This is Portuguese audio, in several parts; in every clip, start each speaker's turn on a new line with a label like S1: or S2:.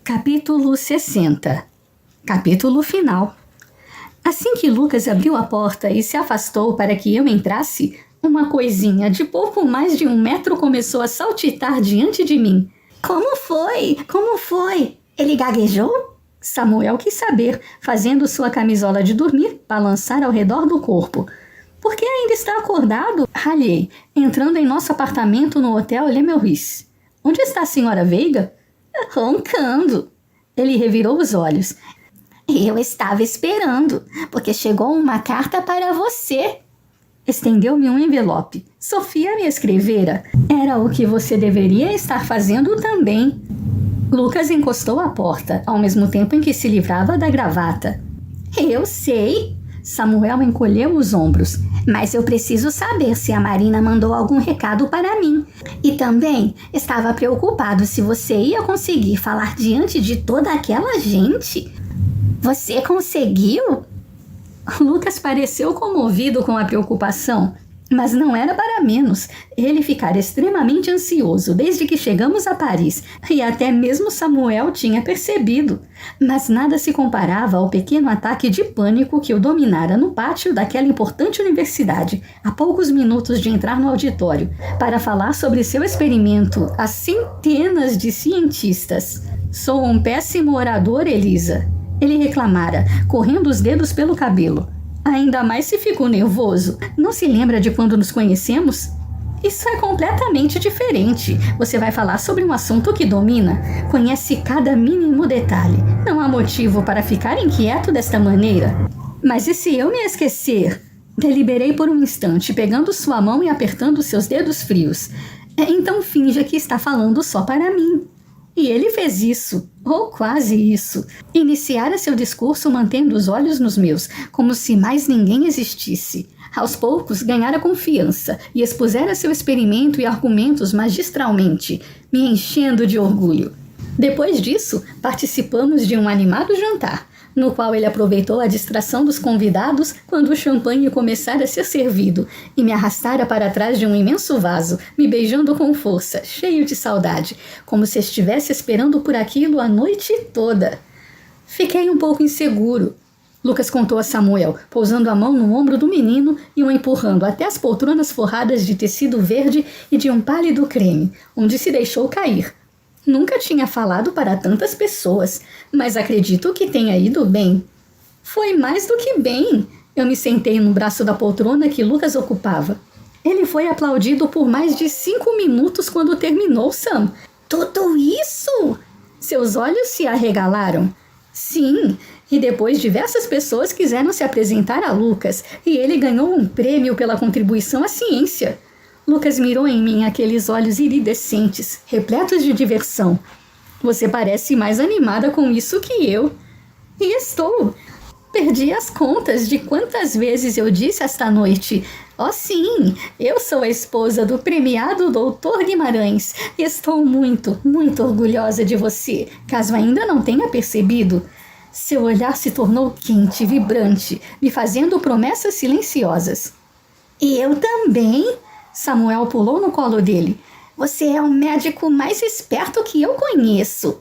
S1: Capítulo 60. Capítulo final. Assim que Lucas abriu a porta e se afastou para que eu entrasse, uma coisinha de pouco mais de 1 metro começou a saltitar diante de mim. Como foi? Como foi? Ele gaguejou? Samuel quis saber, fazendo sua camisola de dormir balançar ao redor do corpo. Por que ainda está acordado? Ralhei, entrando em nosso apartamento no Hotel Le Meurice. Onde está a senhora Veiga? Roncando. Ele revirou os olhos. Eu estava esperando, porque chegou uma carta para você. Estendeu-me um envelope. Sofia me escrevera. Era o que você deveria estar fazendo também. Lucas encostou à porta, ao mesmo tempo em que se livrava da gravata. Eu sei. Samuel encolheu os ombros. Mas eu preciso saber se a Marina mandou algum recado para mim. E também estava preocupado se você ia conseguir falar diante de toda aquela gente. Você conseguiu? Lucas pareceu comovido com a preocupação, mas não era para menos. Ele ficara extremamente ansioso desde que chegamos a Paris, e até mesmo Samuel tinha percebido. Mas nada se comparava ao pequeno ataque de pânico que o dominara no pátio daquela importante universidade, a poucos minutos de entrar no auditório, para falar sobre seu experimento a centenas de cientistas. Sou um péssimo orador, Elisa. Ele reclamara, correndo os dedos pelo cabelo. Ainda mais se ficou nervoso. Não se lembra de quando nos conhecemos? Isso é completamente diferente. Você vai falar sobre um assunto que domina. Conhece cada mínimo detalhe. Não há motivo para ficar inquieto desta maneira. Mas e se eu me esquecer? Deliberei por um instante, pegando sua mão e apertando seus dedos frios. Então finja que está falando só para mim. E ele fez isso, ou quase isso. Iniciara seu discurso mantendo os olhos nos meus, como se mais ninguém existisse. Aos poucos, ganhara confiança e expusera seu experimento e argumentos magistralmente, me enchendo de orgulho. Depois disso, participamos de um animado jantar, no qual ele aproveitou a distração dos convidados quando o champanhe começara a ser servido e me arrastara para trás de um imenso vaso, me beijando com força, cheio de saudade, como se estivesse esperando por aquilo a noite toda. Fiquei um pouco inseguro. Lucas contou a Samuel, pousando a mão no ombro do menino e o empurrando até as poltronas forradas de tecido verde e de um pálido creme, onde se deixou cair. Nunca tinha falado para tantas pessoas, mas acredito que tenha ido bem. Foi mais do que bem. Eu me sentei no braço da poltrona que Lucas ocupava. Ele foi aplaudido por mais de 5 minutos quando terminou, Sam. Tudo isso? Seus olhos se arregalaram. Sim, e depois diversas pessoas quiseram se apresentar a Lucas, e ele ganhou um prêmio pela contribuição à ciência. Lucas mirou em mim aqueles olhos iridescentes, repletos de diversão. Você parece mais animada com isso que eu. E estou. Perdi as contas de quantas vezes eu disse esta noite: oh sim, eu sou a esposa do premiado Dr. Guimarães. Estou muito, muito orgulhosa de você, caso ainda não tenha percebido. Seu olhar se tornou quente, vibrante, me fazendo promessas silenciosas. E eu também. Samuel pulou no colo dele. Você é o médico mais esperto que eu conheço.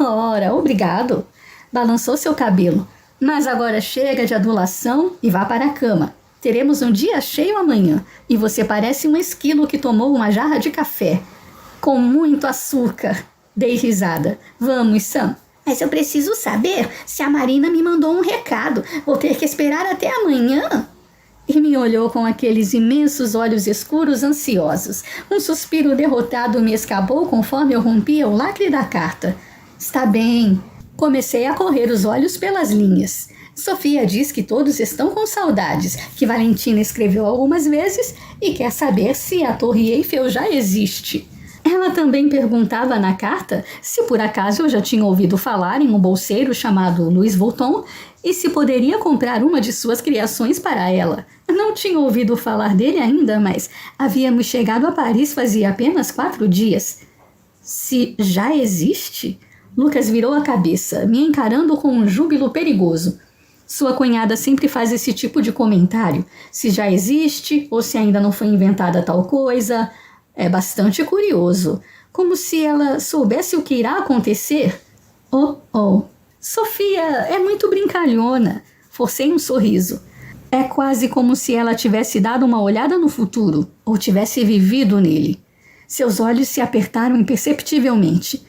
S1: Ora, obrigado. Balançou seu cabelo. Mas agora chega de adulação e vá para a cama. Teremos um dia cheio amanhã. E você parece um esquilo que tomou uma jarra de café. Com muito açúcar. Dei risada. Vamos, Sam. Mas eu preciso saber se a Marina me mandou um recado. Vou ter que esperar até amanhã. E me olhou com aqueles imensos olhos escuros ansiosos. Um suspiro derrotado me escapou conforme eu rompia o lacre da carta. Está bem. Comecei a correr os olhos pelas linhas. Sofia diz que todos estão com saudades, que Valentina escreveu algumas vezes e quer saber se a Torre Eiffel já existe. Ela também perguntava na carta se por acaso eu já tinha ouvido falar em um bolseiro chamado Louis Vuitton e se poderia comprar uma de suas criações para ela. Não tinha ouvido falar dele ainda, mas havíamos chegado a Paris fazia apenas 4 dias. Se já existe? Lucas virou a cabeça, me encarando com um júbilo perigoso. Sua cunhada sempre faz esse tipo de comentário. Se já existe ou se ainda não foi inventada tal coisa. É bastante curioso. Como se ela soubesse o que irá acontecer. Oh, oh. Sofia é muito brincalhona. Forcei um sorriso. É quase como se ela tivesse dado uma olhada no futuro, ou tivesse vivido nele. Seus olhos se apertaram imperceptivelmente.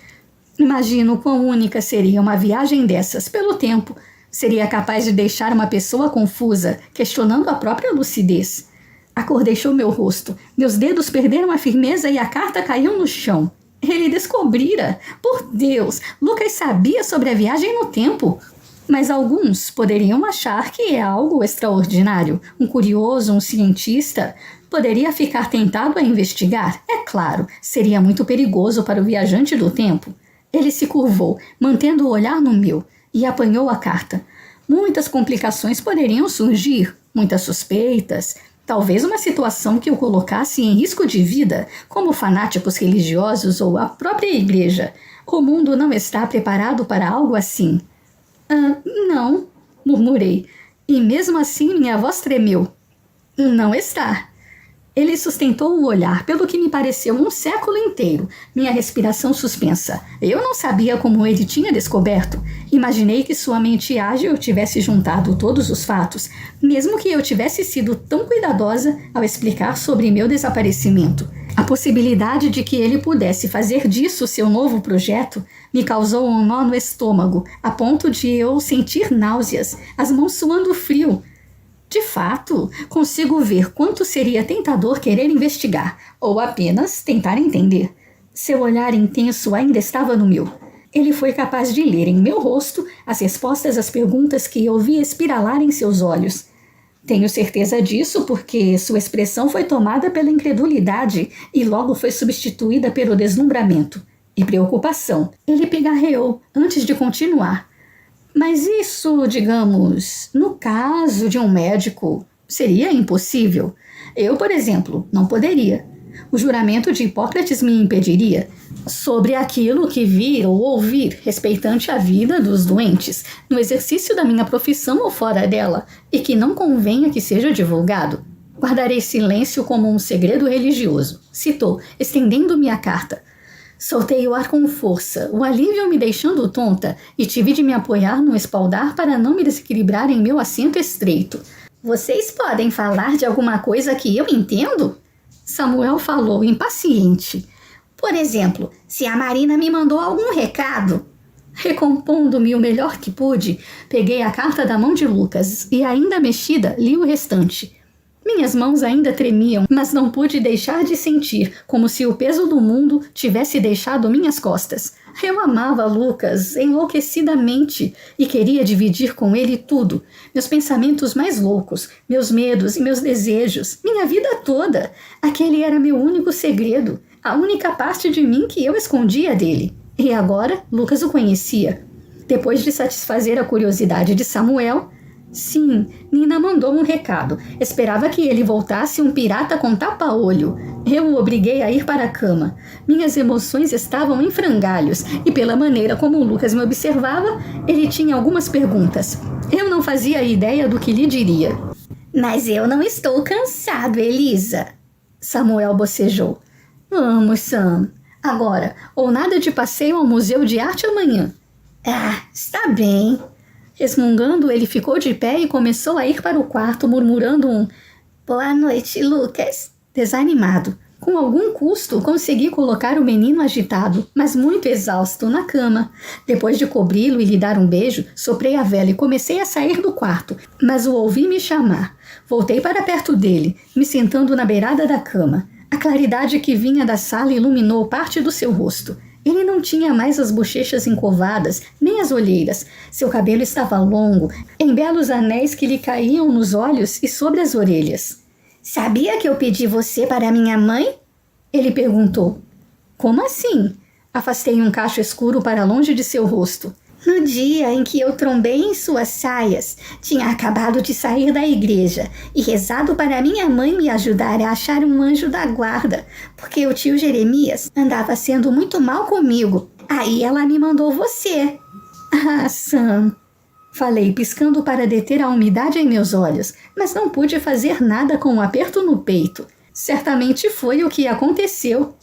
S1: Imagino quão única seria uma viagem dessas pelo tempo. Seria capaz de deixar uma pessoa confusa, questionando a própria lucidez. A cor deixou meu rosto. Meus dedos perderam a firmeza e a carta caiu no chão. Ele descobrira. Por Deus, Lucas sabia sobre a viagem no tempo. Mas alguns poderiam achar que é algo extraordinário. Um curioso, um cientista, poderia ficar tentado a investigar. É claro, seria muito perigoso para o viajante do tempo. Ele se curvou, mantendo o olhar no meu, e apanhou a carta. Muitas complicações poderiam surgir, muitas suspeitas. Talvez uma situação que o colocasse em risco de vida, como fanáticos religiosos ou a própria igreja. O mundo não está preparado para algo assim. Não, murmurei, e mesmo assim minha voz tremeu. Não está. Ele sustentou o olhar pelo que me pareceu um século inteiro, minha respiração suspensa. Eu não sabia como ele tinha descoberto. Imaginei que sua mente ágil tivesse juntado todos os fatos, mesmo que eu tivesse sido tão cuidadosa ao explicar sobre meu desaparecimento. A possibilidade de que ele pudesse fazer disso seu novo projeto me causou um nó no estômago, a ponto de eu sentir náuseas, as mãos suando frio. De fato, consigo ver quanto seria tentador querer investigar, ou apenas tentar entender. Seu olhar intenso ainda estava no meu. Ele foi capaz de ler em meu rosto as respostas às perguntas que eu via espiralar em seus olhos. Tenho certeza disso porque sua expressão foi tomada pela incredulidade e logo foi substituída pelo deslumbramento e preocupação. Ele pigarreou antes de continuar. Mas isso, digamos, no caso de um médico, seria impossível. Eu, por exemplo, não poderia. O juramento de Hipócrates me impediria. Sobre aquilo que vir ou ouvir respeitante a vida dos doentes, no exercício da minha profissão ou fora dela, e que não convenha que seja divulgado. Guardarei silêncio como um segredo religioso, citou, estendendo-me a carta. Soltei o ar com força, o alívio me deixando tonta, e tive de me apoiar no espaldar para não me desequilibrar em meu assento estreito. Vocês podem falar de alguma coisa que eu entendo? Samuel falou, impaciente. Por exemplo, se a Marina me mandou algum recado. Recompondo-me o melhor que pude, peguei a carta da mão de Lucas e, ainda mexida, li o restante. Minhas mãos ainda tremiam, mas não pude deixar de sentir, como se o peso do mundo tivesse deixado minhas costas. Eu amava Lucas enlouquecidamente e queria dividir com ele tudo. Meus pensamentos mais loucos, meus medos e meus desejos, minha vida toda. Aquele era meu único segredo, a única parte de mim que eu escondia dele. E agora Lucas o conhecia. Depois de satisfazer a curiosidade de Samuel, sim, Nina mandou um recado. Esperava que ele voltasse um pirata com tapa-olho. Eu o obriguei a ir para a cama. Minhas emoções estavam em frangalhos e pela maneira como o Lucas me observava, ele tinha algumas perguntas. Eu não fazia ideia do que lhe diria. Mas eu não estou cansado, Elisa. Samuel bocejou. Vamos, Sam. Agora, ou nada de passeio ao Museu de Arte amanhã. Está bem. Resmungando, ele ficou de pé e começou a ir para o quarto, murmurando um Boa noite, Lucas. Desanimado. Com algum custo, consegui colocar o menino agitado, mas muito exausto, na cama. Depois de cobri-lo e lhe dar um beijo, soprei a vela e comecei a sair do quarto, mas o ouvi me chamar. Voltei para perto dele, me sentando na beirada da cama. A claridade que vinha da sala iluminou parte do seu rosto. Ele não tinha mais as bochechas encovadas, nem as olheiras. Seu cabelo estava longo, em belos anéis que lhe caíam nos olhos e sobre as orelhas. Sabia que eu pedi você para minha mãe? Ele perguntou. Como assim? Afastei um cacho escuro para longe de seu rosto. No dia em que eu trombei em suas saias, tinha acabado de sair da igreja e rezado para minha mãe me ajudar a achar um anjo da guarda, porque o tio Jeremias andava sendo muito mal comigo. Aí ela me mandou você. Sam, falei, piscando para deter a umidade em meus olhos, mas não pude fazer nada com um aperto no peito. Certamente foi o que aconteceu.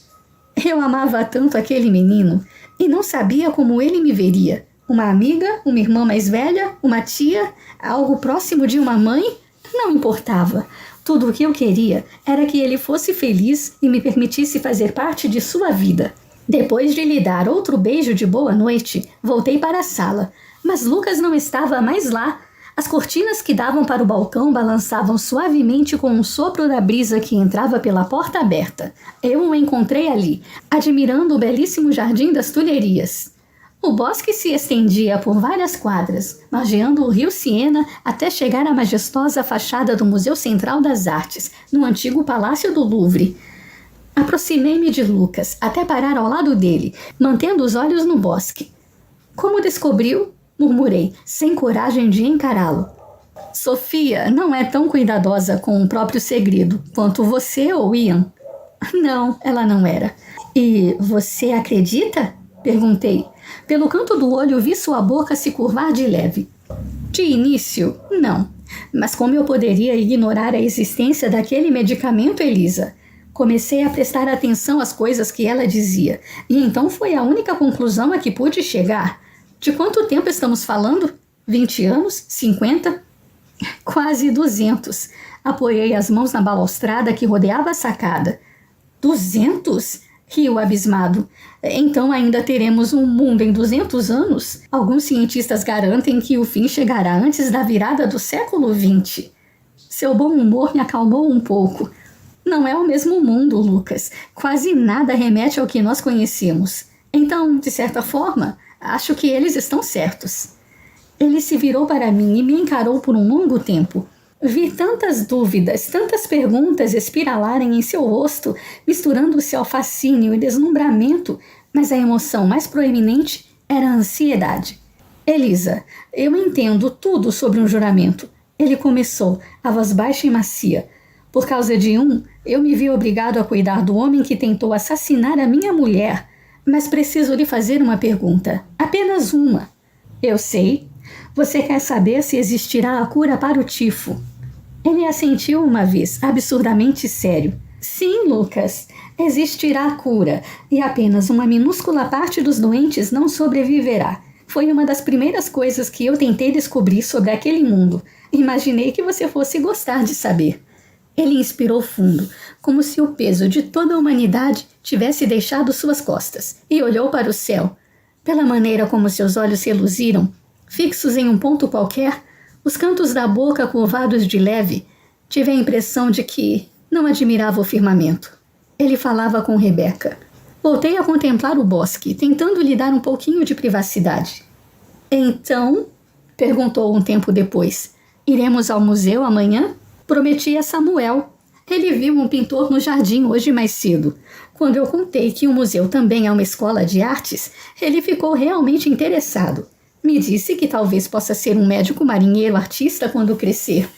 S1: Eu amava tanto aquele menino e não sabia como ele me veria. Uma amiga, uma irmã mais velha, uma tia, algo próximo de uma mãe? Não importava. Tudo o que eu queria era que ele fosse feliz e me permitisse fazer parte de sua vida. Depois de lhe dar outro beijo de boa noite, voltei para a sala. Mas Lucas não estava mais lá. As cortinas que davam para o balcão balançavam suavemente com um sopro da brisa que entrava pela porta aberta. Eu o encontrei ali, admirando o belíssimo jardim das Tulherias. O bosque se estendia por várias quadras, margeando o rio Siena até chegar à majestosa fachada do Museu Central das Artes, no antigo Palácio do Louvre. Aproximei-me de Lucas, até parar ao lado dele, mantendo os olhos no bosque. Como descobriu? Murmurei, sem coragem de encará-lo. Sofia não é tão cuidadosa com o próprio segredo quanto você ou Ian. Não, ela não era. E você acredita? Perguntei. Pelo canto do olho vi sua boca se curvar de leve. De início, não. Mas como eu poderia ignorar a existência daquele medicamento, Elisa? Comecei a prestar atenção às coisas que ela dizia, e então foi a única conclusão a que pude chegar. De quanto tempo estamos falando? 20 anos? 50? Quase 200. Apoiei as mãos na balaustrada que rodeava a sacada. 200? Riu abismado. Então ainda teremos um mundo em 200 anos? Alguns cientistas garantem que o fim chegará antes da virada do século XX. Seu bom humor me acalmou um pouco. Não é o mesmo mundo, Lucas. Quase nada remete ao que nós conhecemos. Então, de certa forma, acho que eles estão certos. Ele se virou para mim e me encarou por um longo tempo. Vi tantas dúvidas, tantas perguntas espiralarem em seu rosto, misturando-se ao fascínio e deslumbramento, mas a emoção mais proeminente era a ansiedade. Elisa, eu entendo tudo sobre um juramento. Ele começou, a voz baixa e macia. Por causa de eu me vi obrigado a cuidar do homem que tentou assassinar a minha mulher. Mas preciso lhe fazer uma pergunta. Apenas uma. Eu sei. Você quer saber se existirá a cura para o tifo? Ele assentiu uma vez, absurdamente sério. Sim, Lucas. Existirá a cura, e apenas uma minúscula parte dos doentes não sobreviverá. Foi uma das primeiras coisas que eu tentei descobrir sobre aquele mundo. Imaginei que você fosse gostar de saber. Ele inspirou fundo, como se o peso de toda a humanidade tivesse deixado suas costas, e olhou para o céu. Pela maneira como seus olhos reluziram, fixos em um ponto qualquer, os cantos da boca curvados de leve, tive a impressão de que não admirava o firmamento. Ele falava com Rebeca. Voltei a contemplar o bosque, tentando lhe dar um pouquinho de privacidade. Então, perguntou um tempo depois, iremos ao museu amanhã? Prometi a Samuel. Ele viu um pintor no jardim hoje mais cedo. Quando eu contei que o museu também é uma escola de artes, ele ficou realmente interessado. Me disse que talvez possa ser um médico marinheiro artista quando crescer.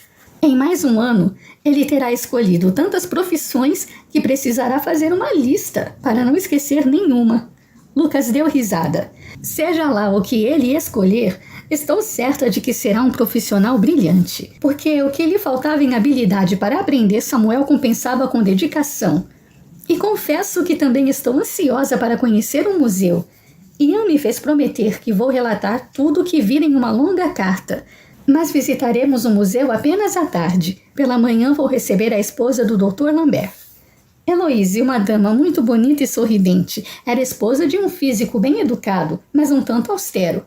S1: Em mais um ano, ele terá escolhido tantas profissões que precisará fazer uma lista para não esquecer nenhuma. Lucas deu risada. Seja lá o que ele escolher, estou certa de que será um profissional brilhante, porque o que lhe faltava em habilidade para aprender, Samuel compensava com dedicação. E confesso que também estou ansiosa para conhecer um museu. Ian me fez prometer que vou relatar tudo o que vir em uma longa carta, mas visitaremos o museu apenas à tarde. Pela manhã vou receber a esposa do Dr. Lambert. Heloise, uma dama muito bonita e sorridente, era esposa de um físico bem educado, mas um tanto austero.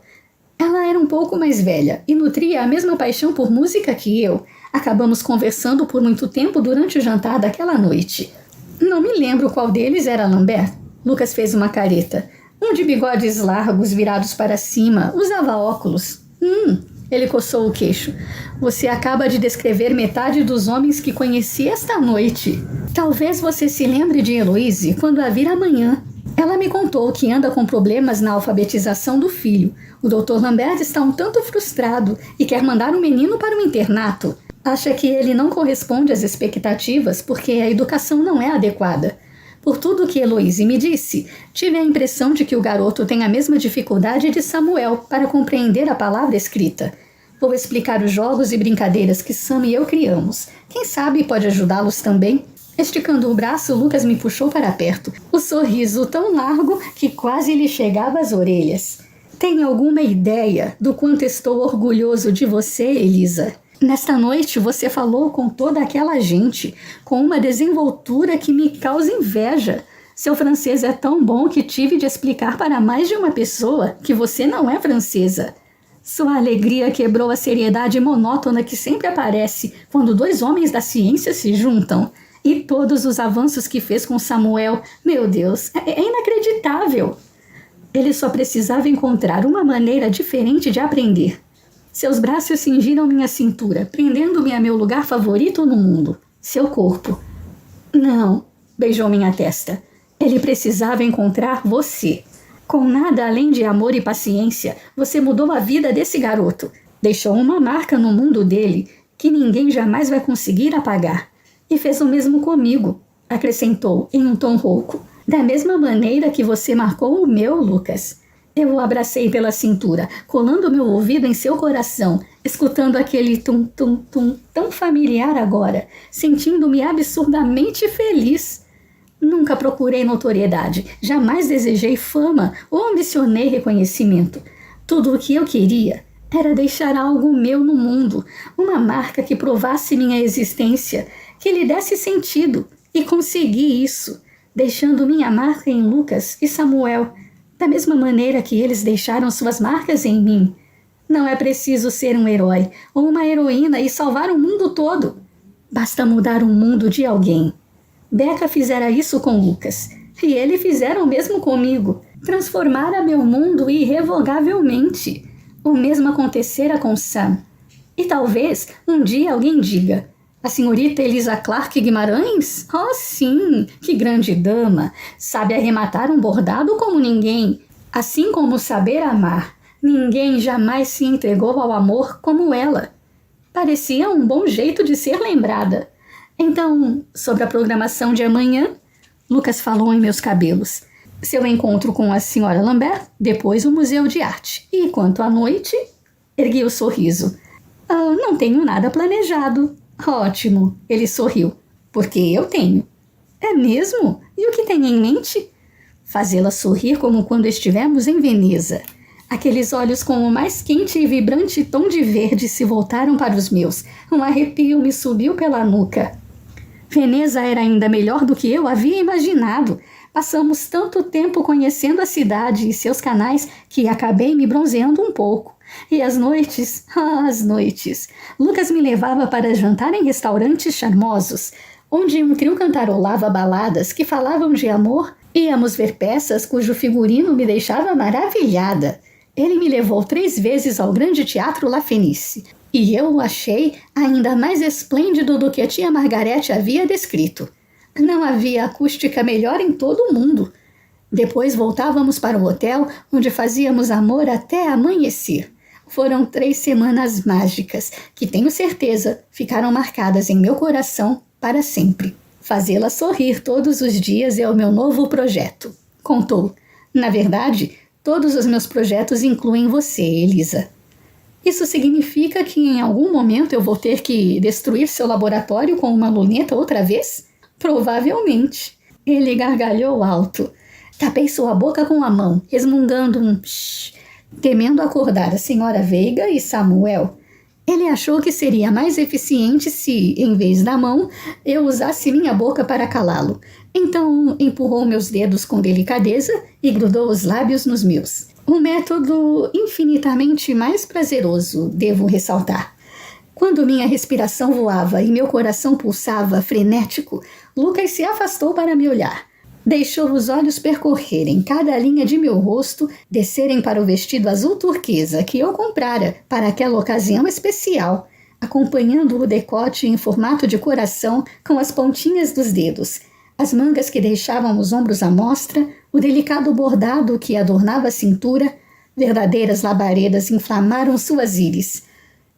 S1: Ela era um pouco mais velha e nutria a mesma paixão por música que eu. Acabamos conversando por muito tempo durante o jantar daquela noite. Não me lembro qual deles era Lambert. Lucas fez uma careta. Um de bigodes largos virados para cima, usava óculos. Ele coçou o queixo. Você acaba de descrever metade dos homens que conheci esta noite. Talvez você se lembre de Heloise quando a vir amanhã. Ela me contou que anda com problemas na alfabetização do filho. O Dr. Lambert está um tanto frustrado e quer mandar o menino para o internato. Acha que ele não corresponde às expectativas porque a educação não é adequada. Por tudo que Heloise me disse, tive a impressão de que o garoto tem a mesma dificuldade de Samuel para compreender a palavra escrita. Vou explicar os jogos e brincadeiras que Sam e eu criamos. Quem sabe pode ajudá-los também? Esticando o braço, Lucas me puxou para perto, o sorriso tão largo que quase lhe chegava às orelhas. Tem alguma ideia do quanto estou orgulhoso de você, Elisa? Nesta noite você falou com toda aquela gente, com uma desenvoltura que me causa inveja. Seu francês é tão bom que tive de explicar para mais de uma pessoa que você não é francesa. Sua alegria quebrou a seriedade monótona que sempre aparece quando dois homens da ciência se juntam. E todos os avanços que fez com Samuel, meu Deus, é inacreditável. Ele só precisava encontrar uma maneira diferente de aprender. Seus braços cingiram minha cintura, prendendo-me a meu lugar favorito no mundo, seu corpo. Não, beijou minha testa. Ele precisava encontrar você. Com nada além de amor e paciência, você mudou a vida desse garoto. Deixou uma marca no mundo dele que ninguém jamais vai conseguir apagar. E fez o mesmo comigo, acrescentou em um tom rouco. Da mesma maneira que você marcou o meu, Lucas. Eu o abracei pela cintura, colando meu ouvido em seu coração, escutando aquele tum-tum-tum tão familiar agora, sentindo-me absurdamente feliz. Nunca procurei notoriedade, jamais desejei fama ou ambicionei reconhecimento. Tudo o que eu queria era deixar algo meu no mundo, uma marca que provasse minha existência, que lhe desse sentido, e consegui isso, deixando minha marca em Lucas e Samuel, da mesma maneira que eles deixaram suas marcas em mim. Não é preciso ser um herói ou uma heroína e salvar o mundo todo. Basta mudar o mundo de alguém. Becca fizera isso com Lucas, e ele fizera o mesmo comigo. Transformara meu mundo irrevogavelmente. O mesmo acontecera com Sam. E talvez um dia alguém diga: a senhorita Elisa Clark Guimarães? Oh, sim, que grande dama! Sabe arrematar um bordado como ninguém, assim como saber amar. Ninguém jamais se entregou ao amor como ela. Parecia um bom jeito de ser lembrada. Então, sobre a programação de amanhã, Lucas falou em meus cabelos. Seu encontro com a senhora Lambert, depois o Museu de Arte. E quanto à noite, ergui o sorriso. Não tenho nada planejado. Ótimo, ele sorriu. Porque eu tenho. É mesmo? E o que tem em mente? Fazê-la sorrir como quando estivemos em Veneza. Aqueles olhos com o mais quente e vibrante tom de verde se voltaram para os meus. Um arrepio me subiu pela nuca. Veneza era ainda melhor do que eu havia imaginado. Passamos tanto tempo conhecendo a cidade e seus canais que acabei me bronzeando um pouco. E as noites, as noites. Lucas me levava para jantar em restaurantes charmosos, onde um trio cantarolava baladas que falavam de amor. Íamos ver peças cujo figurino me deixava maravilhada. Ele me levou 3 vezes ao grande teatro La Fenice, e eu o achei ainda mais esplêndido do que a tia Margarete havia descrito. Não havia acústica melhor em todo o mundo. Depois voltávamos para o hotel, onde fazíamos amor até amanhecer. Foram 3 semanas mágicas, que tenho certeza ficaram marcadas em meu coração para sempre. Fazê-la sorrir todos os dias é o meu novo projeto, contou. Na verdade, todos os meus projetos incluem você, Elisa. Isso significa que em algum momento eu vou ter que destruir seu laboratório com uma luneta outra vez? Provavelmente. Ele gargalhou alto. Tapei sua boca com a mão, resmungando um psh, temendo acordar a senhora Veiga e Samuel. Ele achou que seria mais eficiente se, em vez da mão, eu usasse minha boca para calá-lo. Então empurrou meus dedos com delicadeza e grudou os lábios nos meus. Um método infinitamente mais prazeroso, devo ressaltar. Quando minha respiração voava e meu coração pulsava frenético, Lucas se afastou para me olhar. Deixou os olhos percorrerem cada linha de meu rosto, descerem para o vestido azul turquesa que eu comprara para aquela ocasião especial, acompanhando o decote em formato de coração com as pontinhas dos dedos, as mangas que deixavam os ombros à mostra, o delicado bordado que adornava a cintura, verdadeiras labaredas inflamaram suas íris.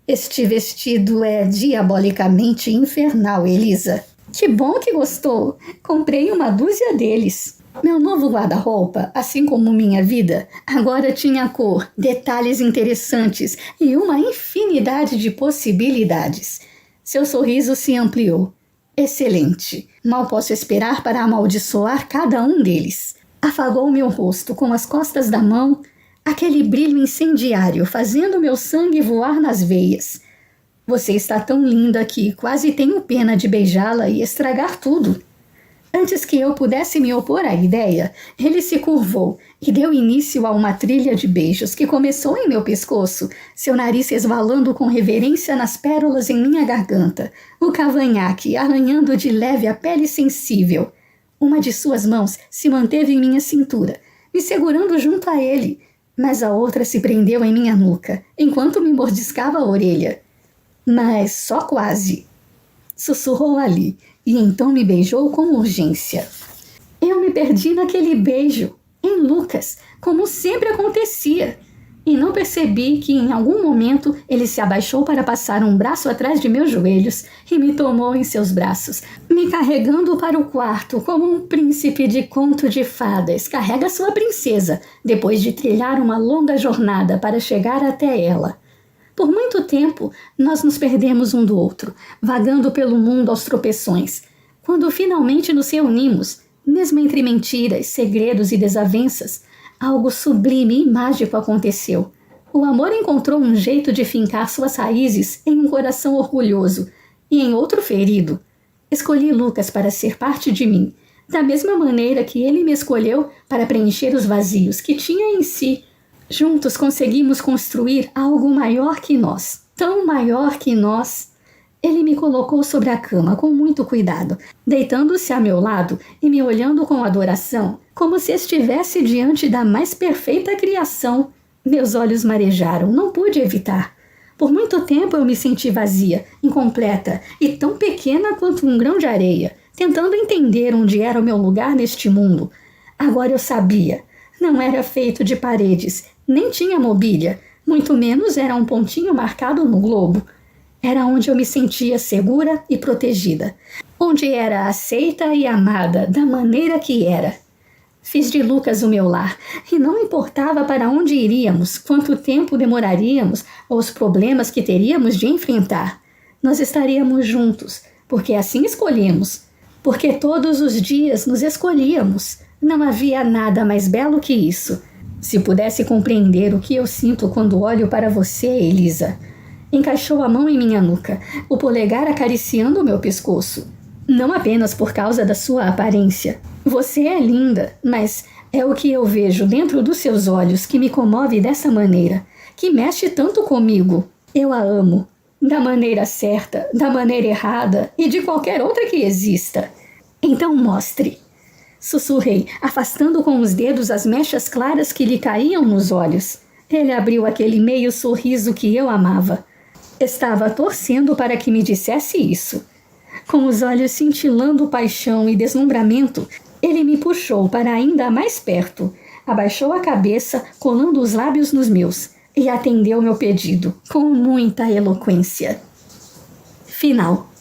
S1: Este vestido é diabolicamente infernal, Elisa. Que bom que gostou! Comprei uma dúzia deles. Meu novo guarda-roupa, assim como minha vida, agora tinha cor, detalhes interessantes e uma infinidade de possibilidades. Seu sorriso se ampliou. Excelente! Mal posso esperar para amaldiçoar cada um deles. Afagou meu rosto com as costas da mão, aquele brilho incendiário fazendo meu sangue voar nas veias. Você está tão linda que quase tenho pena de beijá-la e estragar tudo. Antes que eu pudesse me opor à ideia, ele se curvou e deu início a uma trilha de beijos que começou em meu pescoço, seu nariz resvalando com reverência nas pérolas em minha garganta, o cavanhaque arranhando de leve a pele sensível. Uma de suas mãos se manteve em minha cintura, me segurando junto a ele, mas a outra se prendeu em minha nuca, enquanto me mordiscava a orelha. Mas só quase. Sussurrou ali, e então me beijou com urgência. Eu me perdi naquele beijo, em Lucas, como sempre acontecia, e não percebi que em algum momento ele se abaixou para passar um braço atrás de meus joelhos e me tomou em seus braços, me carregando para o quarto como um príncipe de conto de fadas carrega sua princesa depois de trilhar uma longa jornada para chegar até ela. Por muito tempo, nós nos perdemos um do outro, vagando pelo mundo aos tropeções. Quando finalmente nos reunimos, mesmo entre mentiras, segredos e desavenças, algo sublime e mágico aconteceu. O amor encontrou um jeito de fincar suas raízes em um coração orgulhoso e em outro ferido. Escolhi Lucas para ser parte de mim, da mesma maneira que ele me escolheu para preencher os vazios que tinha em si. Juntos conseguimos construir algo maior que nós, tão maior que nós. Ele me colocou sobre a cama com muito cuidado, deitando-se a meu lado e me olhando com adoração, como se estivesse diante da mais perfeita criação. Meus olhos marejaram, não pude evitar. Por muito tempo eu me senti vazia, incompleta e tão pequena quanto um grão de areia, tentando entender onde era o meu lugar neste mundo. Agora eu sabia. Não era feito de paredes, nem tinha mobília, muito menos era um pontinho marcado no globo. Era onde eu me sentia segura e protegida, onde era aceita e amada da maneira que era. Fiz de Lucas o meu lar, e não importava para onde iríamos, quanto tempo demoraríamos ou os problemas que teríamos de enfrentar. Nós estaríamos juntos, porque assim escolhemos, porque todos os dias nos escolhíamos. Não havia nada mais belo que isso. Se pudesse compreender o que eu sinto quando olho para você, Elisa. Encaixou a mão em minha nuca, o polegar acariciando o meu pescoço. Não apenas por causa da sua aparência. Você é linda, mas é o que eu vejo dentro dos seus olhos que me comove dessa maneira, que mexe tanto comigo. Eu a amo, da maneira certa, da maneira errada e de qualquer outra que exista. Então mostre. Sussurrei, afastando com os dedos as mechas claras que lhe caíam nos olhos. Ele abriu aquele meio sorriso que eu amava. Estava torcendo para que me dissesse isso. Com os olhos cintilando paixão e deslumbramento, ele me puxou para ainda mais perto, abaixou a cabeça, colando os lábios nos meus, e atendeu meu pedido, com muita eloquência. Final.